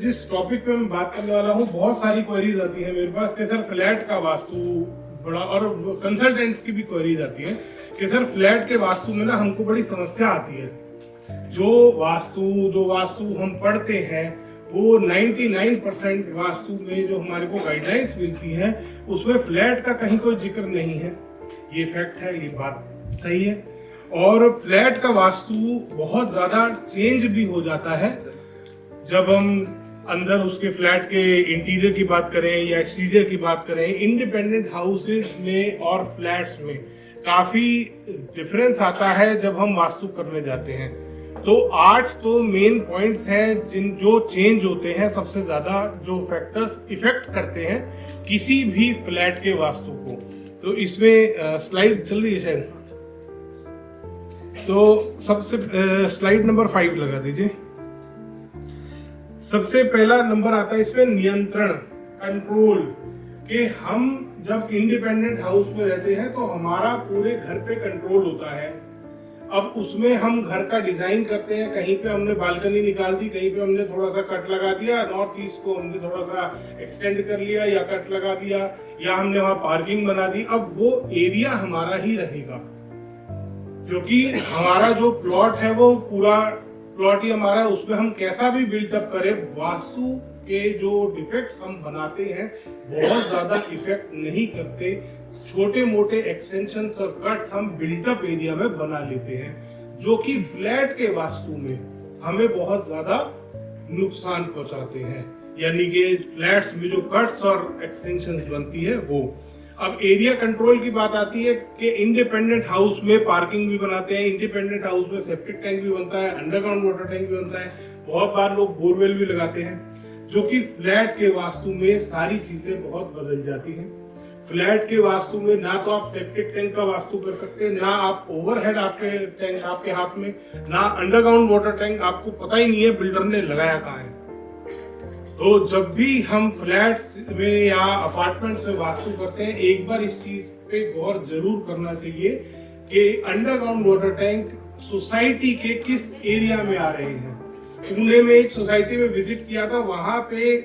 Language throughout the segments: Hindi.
जिस टॉपिक पे मैं बात करने वाला हूँ, बहुत सारी क्वेरीज आती है मेरे पास कि सर फ्लैट का वास्तु बड़ा, और कंसल्टेंट्स की भी क्वेरीज आती है कि सर फ्लैट के वास्तु में ना हमको बड़ी समस्या आती है। जो वास्तु हम पढ़ते हैं वो 99% वास्तु में जो हमारे को गाइडलाइंस मिलती है उसमें फ्लैट का कहीं कोई जिक्र नहीं है। ये फैक्ट है, ये बात सही है। और फ्लैट का वास्तु बहुत ज्यादा चेंज भी हो जाता है जब हम अंदर उसके फ्लैट के इंटीरियर की बात करें या एक्सटीरियर की बात करें। इंडिपेंडेंट हाउसेस में और फ्लैट्स में काफी डिफरेंस आता है जब हम वास्तु करने जाते हैं। तो 8 तो मेन पॉइंट्स हैं जो चेंज होते हैं, सबसे ज्यादा जो फैक्टर्स इफेक्ट करते हैं किसी भी फ्लैट के वास्तु को। तो इसमें स्लाइड चल रही है, तो सबसे स्लाइड नंबर 5 लगा दीजिए। सबसे पहला नंबर आता है इसमें नियंत्रण, कंट्रोल, कि हम जब इंडिपेंडेंट हाउस में रहते हैं तो हमारा पूरे घर पे कंट्रोल होता है। अब उसमें हम घर का डिजाइन करते हैं, कहीं पे हमने बालकनी निकाल दी, कहीं पे हमने थोड़ा सा कट लगा दिया, नॉर्थ ईस्ट को हमने थोड़ा सा एक्सटेंड कर लिया या कट लगा दिया, या हमने वहां पार्किंग बना दी। अब वो एरिया हमारा ही रहेगा क्योंकि हमारा जो प्लॉट है वो पूरा प्लॉट ही हमारा है। उसमें हम कैसा भी बिल्डअप करें, वास्तु के जो डिफेक्ट्स हम बनाते हैं बहुत ज्यादा इफेक्ट नहीं करते। छोटे मोटे एक्सटेंशंस और कट्स हम बिल्टअप एरिया में बना लेते हैं, जो कि फ्लैट के वास्तु में हमें बहुत ज्यादा नुकसान पहुंचाते हैं। यानी कि फ्लैट्स में जो कट्स और एक्सटेंशंस बनती है वो। अब एरिया कंट्रोल की बात आती है कि इंडिपेंडेंट हाउस में पार्किंग भी बनाते हैं, इंडिपेंडेंट हाउस में सेप्टिक टैंक भी बनता है, अंडरग्राउंड वाटर टैंक भी बनता है, बहुत बार लोग बोरवेल भी लगाते हैं, जो कि फ्लैट के वास्तु में सारी चीजें बहुत बदल जाती हैं। फ्लैट के वास्तु में ना तो आप सेप्टिक टैंक का वास्तु कर सकते हैं, ना आप ओवरहेड आपके टैंक आपके हाथ में, ना अंडरग्राउंड वाटर टैंक आपको पता ही नहीं है बिल्डर ने लगाया कहाँ है। तो जब भी हम फ्लैट्स में या अपार्टमेंट से वास्तु करते हैं, एक बार इस चीज पे गौर जरूर करना चाहिए कि अंडरग्राउंड वाटर टैंक सोसाइटी के किस एरिया में आ रहे हैं। पुणे में एक सोसाइटी में विजिट किया था, वहां पे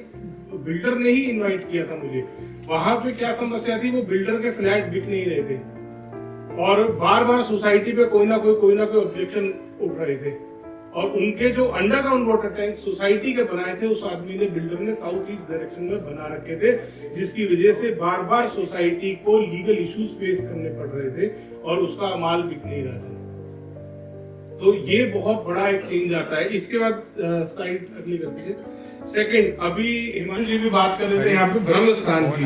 बिल्डर ने ही इनवाइट किया था मुझे। वहां पे क्या समस्या थी, वो बिल्डर के फ्लैट बिक नहीं रहे थे और बार बार सोसाइटी पे कोई ना कोई ऑब्जेक्शन उठ रहे थे। और उनके जो अंडरग्राउंड वाटर टैंक सोसाइटी के बनाए थे, उस आदमी ने, बिल्डर ने साउथ ईस्ट डायरेक्शन में बना रखे थे, जिसकी वजह से बार बार सोसाइटी को लीगल इश्यूज फेस करने पड़ रहे थे और उसका माल बिक नहीं रहा था। तो ये बहुत बड़ा एक चेंज आता है। इसके बाद स्लाइड अगली कर दीजिए। सेकंड, अभी हिमांशु जी भी बात कर रहे थे यहाँ पे ब्रह्म स्थान की।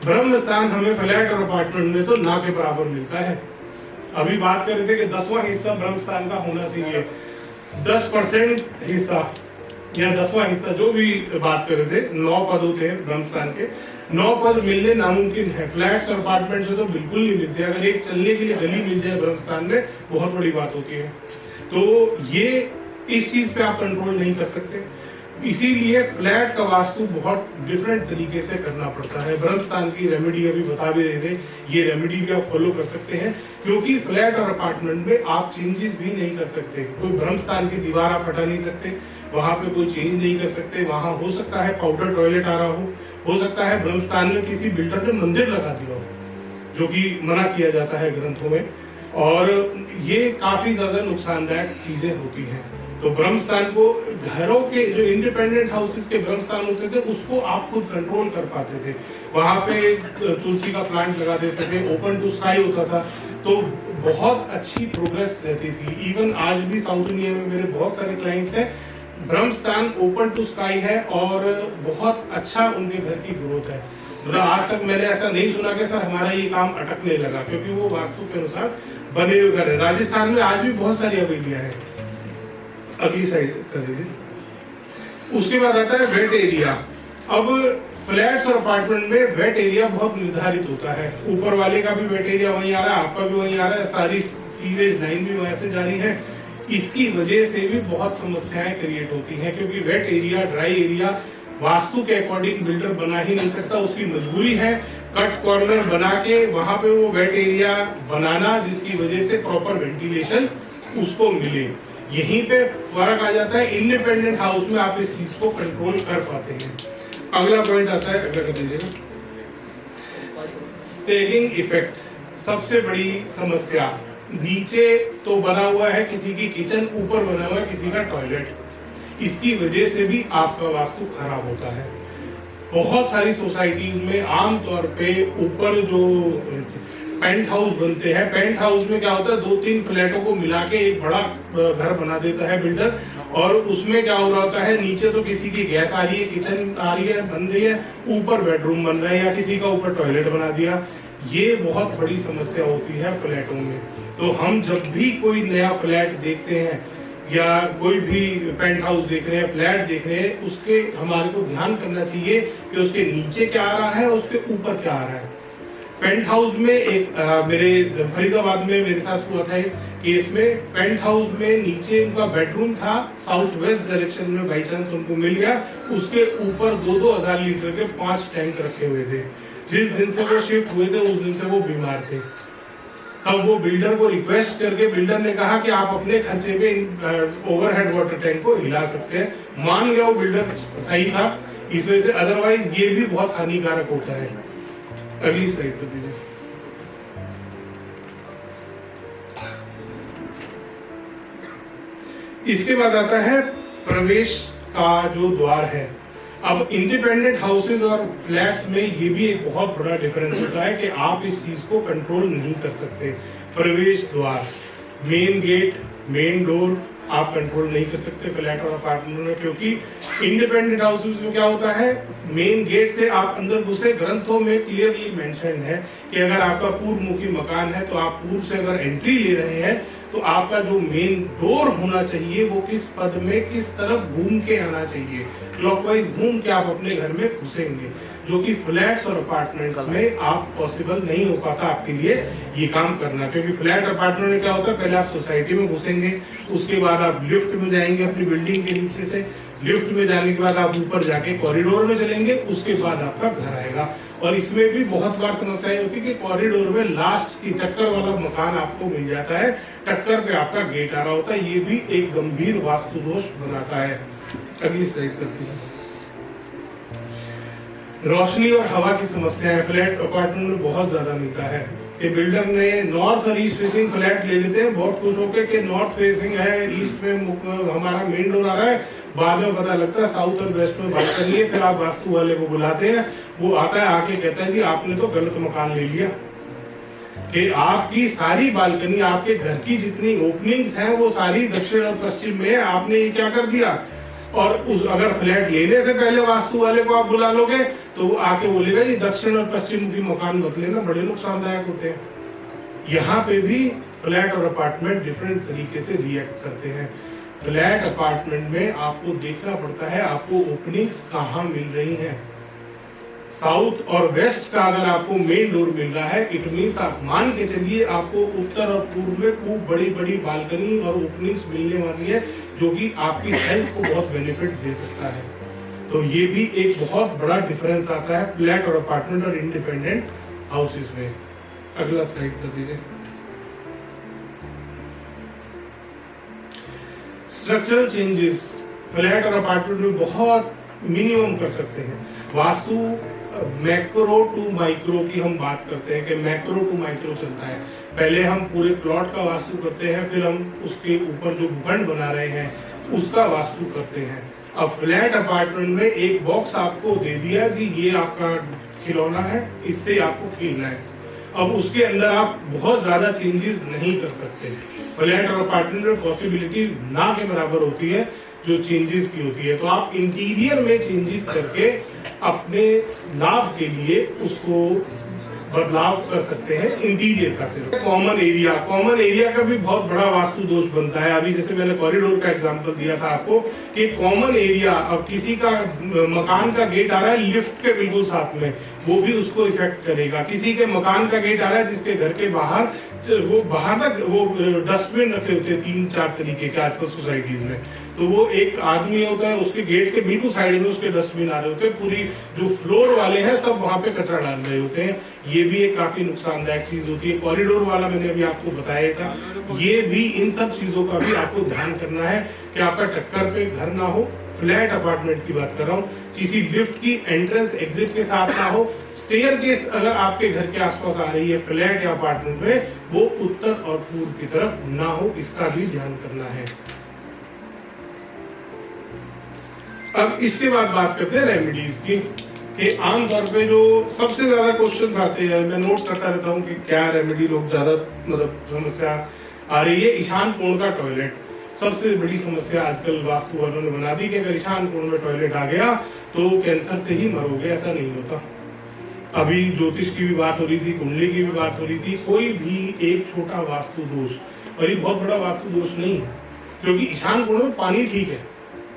ब्रह्म स्थान हमें फ्लैट और अपार्टमेंट में तो ना के बराबर मिलता है। अभी बात कर रहे थे कि 10वां हिस्सा ब्रह्म स्थान का होना चाहिए, 10% हिस्सा या 10वां हिस्सा, जो भी बात कर रहे थे। 9 पद होते हैं ब्रह्म स्थान के, 9 पद मिलने नामुमकिन है। फ्लैट्स और अपार्टमेंट से तो बिल्कुल नहीं मिलते। अगर एक चलने के लिए गली मिल जाए ब्रह्म स्थान में, बहुत बड़ी बात होती है। तो ये इस चीज पे आप कंट्रोल नहीं कर सकते, इसीलिए फ्लैट का वास्तु बहुत डिफरेंट तरीके से करना पड़ता है। ब्रह्म स्थान की रेमेडी अभी बता भी रहे थे, ये रेमेडी भी आप फॉलो कर सकते हैं, क्योंकि फ्लैट और अपार्टमेंट में आप चेंजेस भी नहीं कर सकते। कोई ब्रह्म स्थान की दीवार आप हटा नहीं सकते, वहां पे कोई चेंज नहीं कर सकते। वहां हो सकता है पाउडर टॉयलेट आ रहा हो सकता है ब्रह्म स्थान में किसी बिल्डर ने मंदिर लगा दिया हो, जो कि मना किया जाता है ग्रंथों में, और ये काफी ज्यादा नुकसानदायक चीजें होती हैं। तो ब्रह्म स्थान को, घरों के जो इंडिपेंडेंट हाउसेस के ब्रह्म स्थान होते थे, उसको आप खुद कंट्रोल कर पाते थे। वहां पे तुलसी का प्लांट लगा देते थे, ओपन टू स्काई होता था, तो बहुत अच्छी प्रोग्रेस रहती थी। इवन आज भी साउथ इंडिया में मेरे बहुत सारे क्लाइंट्स हैं, ब्रह्म स्थान ओपन टू स्काई है और बहुत अच्छा उनके घर की ग्रोथ है। मतलब आज तक मैंने ऐसा नहीं सुना कि सर हमारा ये काम अटकने लगा, क्योंकि वो वास्तु के अनुसार बने हुए घर है। राजस्थान में आज भी बहुत सारी हवेलियां हैं। अगली साइड कर दीजिए। उसके बाद आता है वेट एरिया। अब फ्लैट्स और अपार्टमेंट में वेट एरिया बहुत निर्धारित होता है। ऊपर वाले का भी वेट एरिया वहीं आ रहा है, आपका भी वहीं आ रहा है, सारी सीवेज लाइन भी वहीं से जा रही है। इसकी वजह से भी बहुत समस्याएं क्रिएट होती हैं, क्योंकि wait area, dry area vastu के अकॉर्डिंग बिल्डर बना ही नहीं सकता। उसकी मजबूरी है कट कॉर्नर बना के वहां पे वो वेट एरिया बनाना, जिसकी वजह से प्रॉपर वेंटिलेशन उसको मिले। यहीं पे फर्क आ जाता है। इंडिपेंडेंट हाउस में आप इस चीज को कंट्रोल कर पाते हैं। अगला पॉइंट आता है, अगला कर दीजिएगा, स्टेगिंग इफेक्ट। सबसे बड़ी समस्या, नीचे तो बना हुआ है किसी की किचन, ऊपर बना हुआ है किसी का टॉयलेट, इसकी वजह से भी आपका वास्तु खराब होता है। बहुत सारी सोसाइटीज में आमतौर पे ऊपर जो पेंट हाउस बनते हैं, पेंट हाउस में क्या होता है, 2-3 फ्लैटों को मिला के एक बड़ा घर बना देता है बिल्डर, और उसमें क्या हो रहा होता है, नीचे तो किसी की गैस आ रही है, किचन आ रही है, बन रही है, ऊपर बेडरूम बन रहा है या किसी का ऊपर टॉयलेट बना दिया। ये बहुत बड़ी समस्या होती है फ्लैटों में। तो हम जब भी कोई नया फ्लैट देखते हैं या कोई भी पेंट हाउस देख रहे हैं, फ्लैट देख रहे हैं, उसके हमारे को ध्यान करना चाहिए कि उसके नीचे क्या आ रहा है, उसके ऊपर क्या आ रहा है। पेंट हाउस में एक मेरे फरीदाबाद में मेरे साथ हुआ था केस में, पेंट हाउस में नीचे उनका बेडरूम था, साउथ वेस्ट डायरेक्शन में बाई चांस उनको मिल गया, उसके ऊपर 2-2 हजार लीटर के 5 टैंक रखे हुए थे। जिस दिन से वो शिफ्ट हुए थे उस दिन से वो बीमार थे। तब वो बिल्डर को रिक्वेस्ट करके, बिल्डर ने कहा कि आप अपने खर्चे पे ओवरहेड वाटर टैंक को हिला सकते हैं। मान गया वो बिल्डर, सही था इस वजह से, अदरवाइज ये भी बहुत हानिकारक होता है। अगली स्लाइड पर दीजिए। इसके बाद आता है प्रवेश का जो द्वार है। अब इंडिपेंडेंट हाउसेज और फ्लैट्स में ये भी एक बहुत बड़ा डिफरेंस होता है कि आप इस चीज को कंट्रोल नहीं कर सकते। प्रवेश द्वार, मेन गेट, मेन डोर आप कंट्रोल नहीं कर सकते फ्लैट और अपार्टमेंट में, क्योंकि इंडिपेंडेंट हाउसेज में क्या होता है, मेन गेट से आप अंदर घुसे, ग्रंथों में क्लियरली मेंशन है कि अगर आपका पूर्व मुखी मकान है तो आप पूर्व से अगर एंट्री ले रहे हैं तो आपका जो मेन डोर होना चाहिए वो किस पद में, किस तरफ घूम के आना चाहिए, क्लॉकवाइज घूम के आप अपने घर में घुसेंगे, जो कि फ्लैट्स और अपार्टमेंट्स में आप पॉसिबल नहीं हो पाता आपके लिए ये काम करना। क्योंकि फ्लैट अपार्टमेंट में क्या होता है, पहले आप सोसाइटी में घुसेंगे, उसके बाद आप लिफ्ट में जाएंगे अपनी बिल्डिंग के नीचे से, लिफ्ट में जाने के बाद आप ऊपर जाके कॉरिडोर में चलेंगे, उसके बाद आपका घर आएगा। और इसमें भी बहुत बार समस्या होती है कि कॉरिडोर में लास्ट की टक्कर वाला मकान आपको मिल जाता है, टक्कर पे आपका गेट आ रहा होता है, ये भी एक गंभीर वास्तु दोष बनाता है। अगली स्लाइड करती है। रोशनी और हवा की समस्या है, फ्लैट अपार्टमेंट में बहुत ज्यादा मिलता है कि बिल्डर ने नॉर्थ और ईस्ट फेसिंग फ्लैट ले लेते हैं, बहुत खुश होकर कि नॉर्थ फेसिंग है, ईस्ट में हमारा मेन डोर आ रहा है, बाद में पता लगता है साउथ और वेस्ट में बालकनी है। फिर आप वास्तु वाले को बुलाते हैं, वो आता है, आके कहता है जी आपने तो गलत मकान ले लिया, कि आपकी सारी बालकनी, आपके घर की जितनी ओपनिंग्स हैं वो सारी दक्षिण और पश्चिम में है, आपने ये क्या कर दिया। और अगर फ्लैट लेने से पहले वास्तु वाले को आप बुला लोगे तो वो आके बोलेगा जी दक्षिण और पश्चिम की मकान मत लेना, बड़े नुकसानदायक होते हैं। यहाँ पे भी फ्लैट और अपार्टमेंट डिफरेंट तरीके से रिएक्ट करते हैं। फ्लैट अपार्टमेंट में आपको देखना पड़ता है आपको ओपनिंग्स कहाँ मिल रही हैं। साउथ और वेस्ट का अगर आपको मेन डोर मिल रहा है, इट मींस आप मान के चलिए आपको उत्तर और पूर्व में खूब बड़ी बड़ी बालकनी और ओपनिंग्स मिलने वाली है, जो कि आपकी हेल्थ को बहुत बेनिफिट दे सकता है। तो ये भी एक बहुत बड़ा डिफरेंस आता है फ्लैट और अपार्टमेंट और इंडिपेंडेंट हाउसेस में। अगला स्लाइड कर दीजिए। स्ट्रक्चरल चेंजेस फ्लैट और अपार्टमेंट में बहुत मिनिमम कर सकते हैं। वास्तु मैक्रो टू माइक्रो की हम बात करते हैं कि मैक्रो टू माइक्रो चलता है। पहले हम पूरे प्लॉट का वास्तु करते हैं, फिर हम उसके ऊपर जो भूखंड बना रहे हैं उसका वास्तु करते हैं। अब फ्लैट अपार्टमेंट में एक बॉक्स आपको दे दिया जी, ये आपका खिलौना है, इससे आपको खेलना है। अब उसके अंदर आप बहुत ज्यादा चेंजेस नहीं कर सकते। फ्लैट और अपार्टमेंट में पॉसिबिलिटी ना के बराबर होती है जो चेंजेस की होती है। तो आप इंटीरियर में चेंजेस करके अपने लाभ के लिए उसको बदलाव कर सकते हैं इंटीरियर का। सिर्फ कॉमन एरिया का भी बहुत बड़ा वास्तु दोष बनता है। अभी जैसे मैंने कॉरिडोर का एग्जांपल दिया था आपको कि कॉमन एरिया, अब किसी का मकान का गेट आ रहा है लिफ्ट के बिल्कुल साथ में, वो भी उसको इफेक्ट करेगा। किसी के मकान का गेट आ रहा है जिसके घर के बाहर वो डस्टबिन रखे होते हैं 3-4 तरीके के आजकल सोसाइटीज में, तो वो एक आदमी होता है, उसके गेट के बिल्कुल साइड में उसके डस्टबिन आ रहे होते हैं, पूरी जो फ्लोर वाले हैं सब वहां पे कचरा डाल रहे होते हैं। ये भी एक काफी नुकसानदायक चीज होती है। कॉरिडोर वाला मैंने अभी आपको बताया था, ये भी, इन सब चीजों का भी आपको ध्यान करना है कि आपका टक्कर पे घर ना हो। फ्लैट अपार्टमेंट की बात कर रहा हूँ, किसी लिफ्ट की एंट्रेंस एग्जिट के साथ ना हो। स्टेयरकेस अगर आपके घर के आसपास आ रही है फ्लैट या अपार्टमेंट में, वो उत्तर और पूर्व की तरफ ना हो, इसका भी ध्यान करना है। अब इसके बाद बात करते हैं रेमेडीज की, कि आमतौर पे जो सबसे ज्यादा क्वेश्चन आते हैं, मैं नोट करता रहता हूँ कि क्या रेमेडी लोग ज्यादा मतलब समस्या आ रही है। ईशान कोण का टॉयलेट सबसे बड़ी समस्या आजकल वास्तु वालों ने बना दी कि अगर ईशान कोण में टॉयलेट आ गया तो कैंसर से ही मरोगे। ऐसा नहीं होता। अभी ज्योतिष की भी बात हो रही थी, कुंडली की भी बात हो रही थी, कोई भी एक छोटा वास्तु दोष, और ये बहुत बड़ा वास्तु दोष नहीं है, क्योंकि ईशान कोण में पानी ठीक है,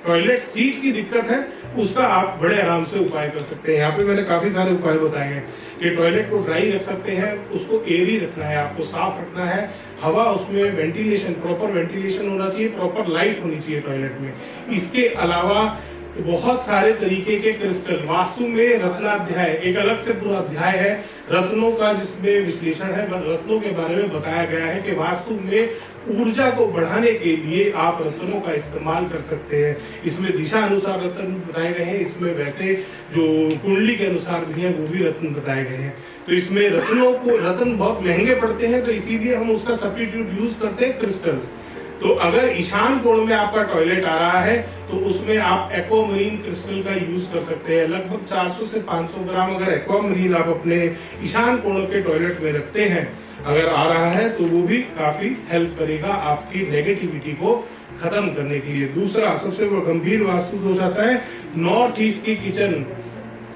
टॉयलेट सीट की दिक्कत है, उसका आप बड़े आराम से उपाय कर सकते हैं। यहाँ पे मैंने काफी सारे उपाय बताए हैं कि टॉयलेट को ड्राई रख सकते हैं, उसको एयरी रखना है, आपको साफ रखना है, हवा उसमें वेंटिलेशन, प्रॉपर वेंटिलेशन होना चाहिए, प्रॉपर लाइट होनी चाहिए टॉयलेट में। इसके अलावा बहुत सारे तरीके के क्रिस्टल, वास्तु में रत्नाध्याय एक अलग से पूरा अध्याय है रत्नों का, जिसमें विश्लेषण है, रत्नों के बारे में बताया गया है कि वास्तु में ऊर्जा को बढ़ाने के लिए आप रत्नों का इस्तेमाल कर सकते हैं। इसमें दिशा अनुसार रत्न बताए गए हैं, इसमें वैसे जो कुंडली के अनुसार भी है वो भी रत्न बताए गए हैं। तो इसमें रत्नों को, रत्न बहुत महंगे पड़ते हैं, तो इसीलिए हम उसका सब्स्टिट्यूट यूज करते हैं क्रिस्टल्स। तो अगर ईशान कोण में आपका टॉयलेट आ रहा है तो उसमें आप एक्वामरीन क्रिस्टल का यूज कर सकते हैं। लगभग 400 से 500 ग्राम अगर एक्वामरीन आप अपने ईशान कोण के टॉयलेट में रखते हैं, अगर आ रहा है तो वो भी काफी हेल्प करेगा आपकी नेगेटिविटी को खत्म करने के लिए। दूसरा सबसे गंभीर वास्तु दोष आता है नॉर्थ ईस्ट की किचन।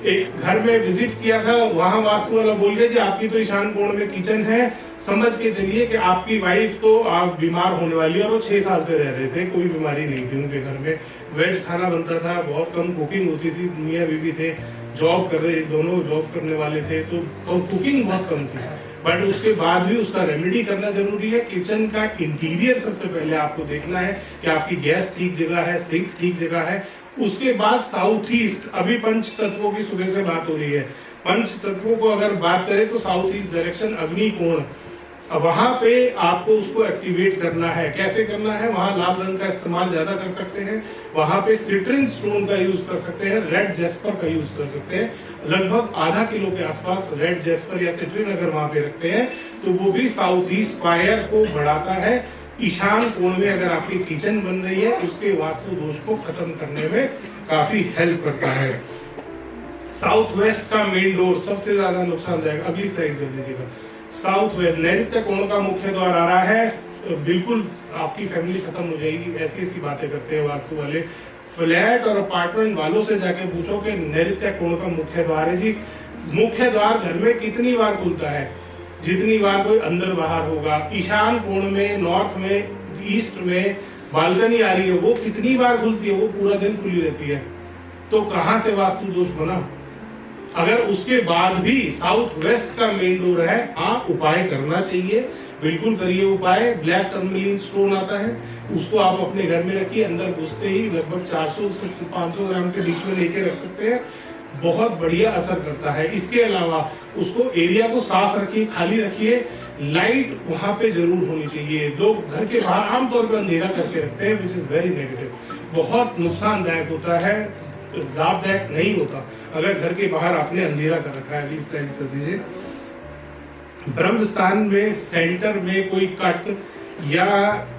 एक घर में विजिट किया था, वहां वास्तु वाला बोल गया कि आपकी तो ईशान कोण में किचन है, समझ के चलिए कि आपकी वाइफ तो आप बीमार होने वाली है। और वो 6 साल से रह रहे थे, कोई बीमारी नहीं थी उनके घर में, वेज खाना बनता था, बहुत कम कुकिंग होती थी, मियां बीवी थे, जॉब कर रहे, दोनों जॉब करने वाले थे, तो कुकिंग बहुत कम थी। बट उसके बाद भी उसका रेमेडी करना जरूरी है। किचन का इंटीरियर सबसे पहले आपको देखना है कि आपकी गैस ठीक जगह है, सिंक ठीक जगह है। उसके बाद साउथ ईस्ट, अभी पंच तत्वों की सुबह से बात हो रही है, पंच तत्वों को अगर बात करें तो साउथ ईस्ट डायरेक्शन अग्नि कोण, वहां पे आपको उसको एक्टिवेट करना है। कैसे करना है? वहां लाल रंग का इस्तेमाल ज्यादा कर सकते हैं, वहां पे सिट्रिन स्टोन का यूज कर सकते हैं, रेड जेस्पर का यूज कर सकते हैं। लगभग आधा किलो के आसपास रेड जेस्पर या सिट्रिन अगर वहां पे रखते हैं तो वो भी साउथ ईस्ट फायर को बढ़ाता है। ईशान कोण में अगर आपकी किचन बन रही है उसके वास्तु दोष को खत्म करने में काफी हेल्प करता है। साउथ वेस्ट का मेन डोर सबसे ज्यादा नुकसानदायक, अगली स्लाइड कर दीजिएगा। साउथ वेस्ट नैऋत्य कोण का मुख्य द्वार आ रहा है, बिल्कुल आपकी फैमिली खत्म हो जाएगी। ऐसी ऐसी बातें करते हैं वास्तु वाले। फ्लैट और अपार्टमेंट वालों से जाके पूछो कि नैऋत्य कोण का मुख्य द्वार है जी। मुख्य द्वार घर में कितनी बार खुलता है? जितनी बार कोई अंदर बाहर होगा। ईशान कोण में, नॉर्थ में, ईस्ट में बालकनी आ रही है, वो कितनी बार खुलती है? वो पूरा दिन खुली रहती है। तो कहां से वास्तु दोष बना? अगर उसके बाद भी साउथ वेस्ट का मेन डोर है, हाँ उपाय करना चाहिए, बिल्कुल करिए उपाय। ब्लैक टर्मलिन स्टोन आता है, उसको आप अपने घर में रखिए, अंदर घुसते ही लगभग 400 से 500 ग्राम के बीच में लेके रख सकते हैं, बहुत बढ़िया असर करता है। इसके अलावा उसको एरिया को साफ रखिए, खाली रखिए, लाइट वहां पे जरूर होनी चाहिए। लोग घर के बाहर आमतौर पर अंधेरा करके रखते हैं, विच इज वेरी नेगेटिव, बहुत नुकसानदायक होता है, लाभदायक नहीं होता। अगर घर के बाहर आपने अंधेरा कर रखा है, अगली स्लाइड कर दीजिए। ब्रह्म स्थान में सेंटर में कोई कट या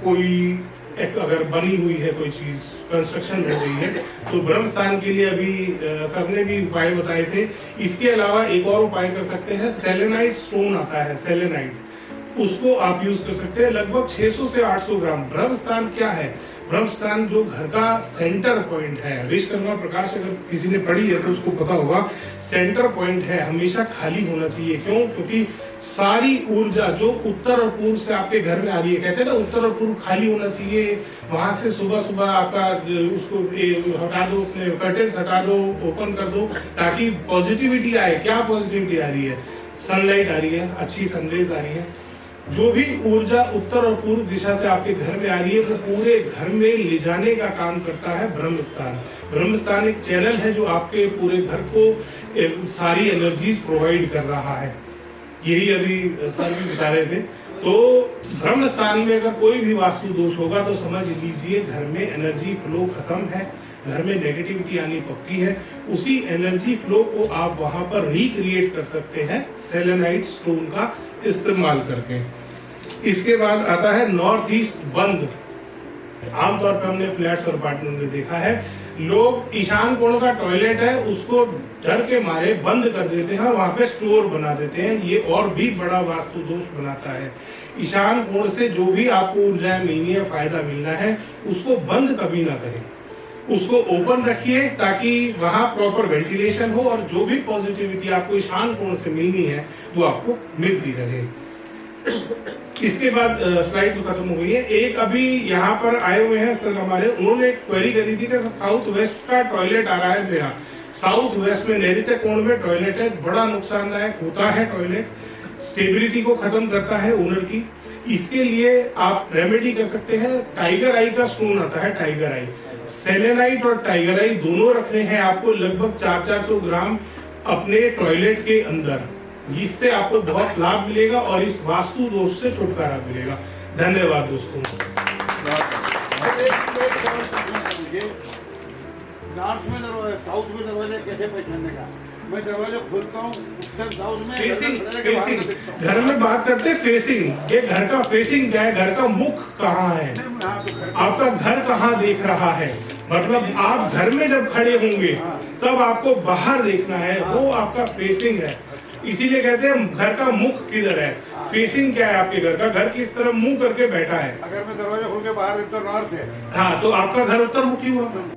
कोई अगर बनी हुई है कोई चीज, कंस्ट्रक्शन हो रही है, तो ब्रह्म स्थान के लिए अभी सर ने भी उपाय बताए थे। इसके अलावा एक और उपाय कर सकते हैं, सेलेनाइट स्टोन आता है, सेलेनाइट, उसको आप यूज कर सकते हैं। लगभग 600 से 800 ग्राम। ब्रह्म स्थान क्या है? ब्रह्म स्थान जो घर का सेंटर पॉइंट है, विश्वकर्मा प्रकाश अगर किसी ने पढ़ी है तो उसको पता होगा, सेंटर पॉइंट है, हमेशा खाली होना चाहिए। क्यों? क्योंकि सारी ऊर्जा जो उत्तर और पूर्व से आपके घर में आ रही है, कहते हैं ना उत्तर और पूर्व खाली होना चाहिए, वहां से सुबह सुबह आपका उसको हटा दो, अपने कर्टेन्स हटा दो, ओपन कर दो, ताकि पॉजिटिविटी आए। क्या पॉजिटिविटी आ रही है? सनलाइट आ रही है, अच्छी सनरेज आ रही है, जो भी ऊर्जा उत्तर और पूर्व दिशा से आपके घर में आ रही है वो पूरे घर में ले जाने का काम करता है ब्रह्म स्थान। ब्रह्म स्थान एक चैनल है जो आपके पूरे घर को सारी एनर्जीज प्रोवाइड कर रहा है। यही अभी सर भी बता रहे थे। तो ब्रह्म स्थान में अगर कोई भी वास्तु दोष होगा तो समझ लीजिए घर में एनर्जी फ्लो खत्म है, घर में नेगेटिविटी आनी पक्की है। उसी एनर्जी फ्लो को आप वहां पर रिक्रिएट कर सकते हैं सेलेनाइट स्टोन का इस्तेमाल करके। इसके बाद आता है नॉर्थ ईस्ट बंद। आमतौर पर हमने फ्लैट्स और अपार्टमेंट में देखा है लोग ईशान कोण का टॉयलेट है उसको डर के मारे बंद कर देते हैं, वहां पे स्टोर बना देते हैं। ये और भी बड़ा वास्तु दोष बनाता है। ईशान कोण से जो भी आपको ऊर्जाएं मिलनी है, फायदा मिलना है, उसको बंद कभी ना करें, उसको ओपन रखिए ताकि वहां प्रॉपर वेंटिलेशन हो और जो भी पॉजिटिविटी आपको ईशान कोण से मिलनी है वो आपको मिलती रहे। इसके बाद स्लाइड तो खत्म हो गई है। एक अभी यहाँ पर आए हुए हैं सर हमारे, उन्होंने एक क्वेरी करी थी कि साउथ वेस्ट का टॉयलेट आ रहा है मेरा, साउथ वेस्ट में नैऋत्य कोण में टॉयलेट है, बड़ा नुकसानदायक होता है टॉयलेट, स्टेबिलिटी को खत्म करता है ओनर की। इसके लिए आप रेमेडी कर सकते हैं, टाइगर आई का स्टोन आता है, टाइगर आई, सेलेनाइट और टाइगर आई दोनों रखने हैं आपको लगभग 400-400 ग्राम अपने टॉयलेट के अंदर। इससे आपको बहुत लाभ मिलेगा और इस वास्तु दोष से छुटकारा मिलेगा। धन्यवाद दोस्तों। नॉर्थ में दरवाजा, साउथ में दरवाजा कैसे पहचानने का? मैं दरवाजा खोलता हूँ उत्तर साउथ में, फेसिंग घर में बात करते हैं फेसिंग। ये घर का फेसिंग क्या है, घर का मुख कहाँ है, आपका घर कहाँ देख रहा है, मतलब आप घर में जब खड़े होंगे तब आपको बाहर देखना है, वो आपका फेसिंग है। इसीलिए कहते हैं घर का मुख किधर है, फेसिंग क्या है आपके घर का, घर किस तरफ मुंह करके बैठा है। अगर मैं दरवाजा खोल के बाहर देखता हूँ नॉर्थ है, हाँ तो आपका घर उत्तर मुखी हुआ।